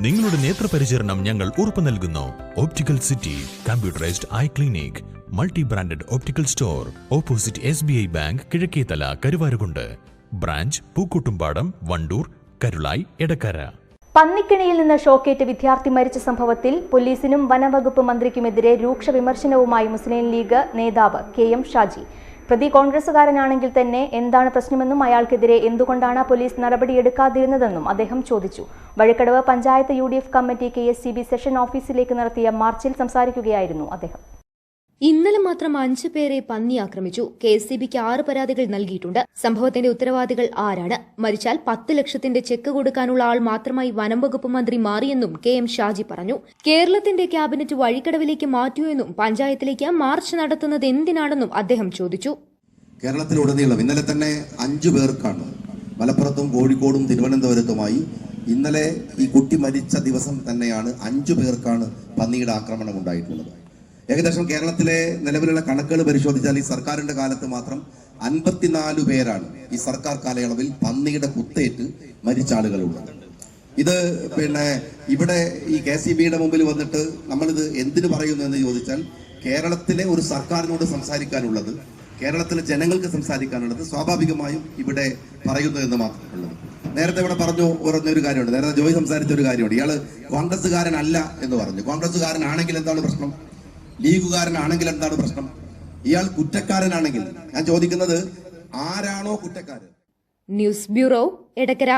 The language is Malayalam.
നിങ്ങളുടെ നേത്രപരിചരണം ഞങ്ങൾ ഉറപ്പു നൽകുന്നു. Optical city computerised eye clinic, multi branded optical store, opposite SBI bank, Kizhakkethala, Karuvarakundu. Branch Pookkottumpadam, Wandoor, Karulai, Edakkara. പന്നിക്കിണിയിൽ നിന്ന് ഷോക്കേറ്റ് വിദ്യാർത്ഥി മരിച്ച സംഭവത്തിൽ പോലീസിനും വനംവകുപ്പ് മന്ത്രിക്കുമെതിരെ രൂക്ഷ വിമർശനവുമായി മുസ്ലിം ലീഗ് നേതാവ് KM ഷാജി. പ്രതി കോൺഗ്രസുകാരനാണെങ്കിൽ തന്നെ എന്താണ് പ്രശ്നമെന്നും അയാൾക്കെതിരെ എന്തുകൊണ്ടാണ് പോലീസ് നടപടിയെടുക്കാതിരുന്നതെന്നും അദ്ദേഹം ചോദിച്ചു. Vazhikkadavu panchayat UDF committee KSCB session ഓഫീസിലേക്ക് നടത്തിയ മാർച്ചിൽ സംസാരിക്കുകയായിരുന്നു അദ്ദേഹം. ഇന്നലെ മാത്രം 5 പേരെ പന്നി ആക്രമിച്ചു. KSCBക്ക് 6 പരാതികൾ നൽകിയിട്ടുണ്ട്. സംഭവത്തിന്റെ ഉത്തരവാദികൾ ആരാണ്? മരിച്ചാൽ 10 ലക്ഷത്തിന്റെ ചെക്ക് കൊടുക്കാനുള്ള ആൾ മാത്രമായി വനംവകുപ്പ് മന്ത്രി മാറിയെന്നും KM ഷാജി പറഞ്ഞു. കേരളത്തിന്റെ ക്യാബിനറ്റ് വഴിക്കടവിലേക്ക് മാറ്റിയെന്നും പഞ്ചായത്തിലേക്ക് മാർച്ച് നടത്തുന്നത് എന്തിനാണെന്നും അദ്ദേഹം ചോദിച്ചു. കേരളത്തിലുടനീളം ഇന്നലെ തന്നെ 5 പേർക്കാണ് മലപ്പുറത്തും കോഴിക്കോടും തിരുവനന്തപുരത്തുമായി ഇന്നലെ ഈ കുട്ടി മരിച്ച ദിവസം തന്നെയാണ് 5 പേർക്കാണ് പന്നിയുടെ ആക്രമണം ഉണ്ടായിട്ടുള്ളത്. ഏകദേശം കേരളത്തിലെ നിലവിലുള്ള കണക്കുകൾ പരിശോധിച്ചാൽ ഈ സർക്കാരിന്റെ കാലത്ത് മാത്രം 54 പേരാണ് ഈ സർക്കാർ കാലയളവിൽ പന്നിയുടെ കുത്തേറ്റ് മരിച്ച ആളുകളുള്ളത്. ഇത് ഇവിടെ ഈ KSCBയുടെ മുമ്പിൽ വന്നിട്ട് നമ്മളിത് എന്തിനു പറയുന്നു എന്ന് ചോദിച്ചാൽ, കേരളത്തിലെ ഒരു സർക്കാരിനോട് സംസാരിക്കാനുള്ളത്, കേരളത്തിലെ ജനങ്ങൾക്ക് സംസാരിക്കാനുള്ളത് സ്വാഭാവികമായും ഇവിടെ പറയുന്നു എന്ന് മാത്രമുള്ളത്. നേരത്തെ ഇവിടെ പറഞ്ഞൊരു കാര്യമുണ്ട്, നേരത്തെ ജോയി സംസാരിച്ച ഒരു കാര്യമുണ്ട്. ഇയാള് കോൺഗ്രസ്സുകാരനല്ല എന്ന് പറഞ്ഞു. കോൺഗ്രസ്സുകാരനാണെങ്കിൽ എന്താണ് പ്രശ്നം? ലീഗുകാരനാണെങ്കിൽ എന്താണ് പ്രശ്നം? ഇയാൾ കുറ്റക്കാരനാണെങ്കിൽ ഞാൻ ചോദിക്കുന്നത്, ആരാണോ കുറ്റക്കാരൻ? News bureau, Edakkara.